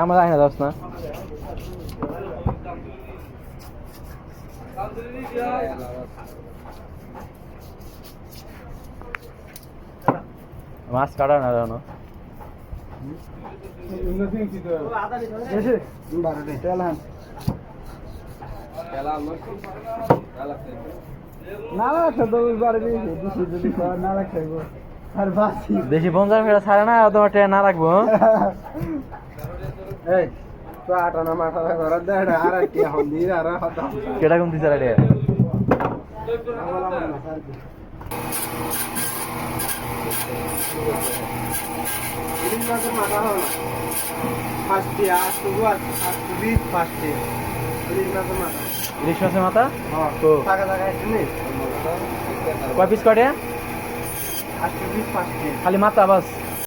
আমার আইনা যাস না মাছ কাটা না জানো দেশি 50 ফেরা ছাড়ে না তোমার ট্রেন না রাখবো কেটা কমতি চারা রে ইলিশ মাছের মাথা কয় পিস কটে খালি মাথা বাস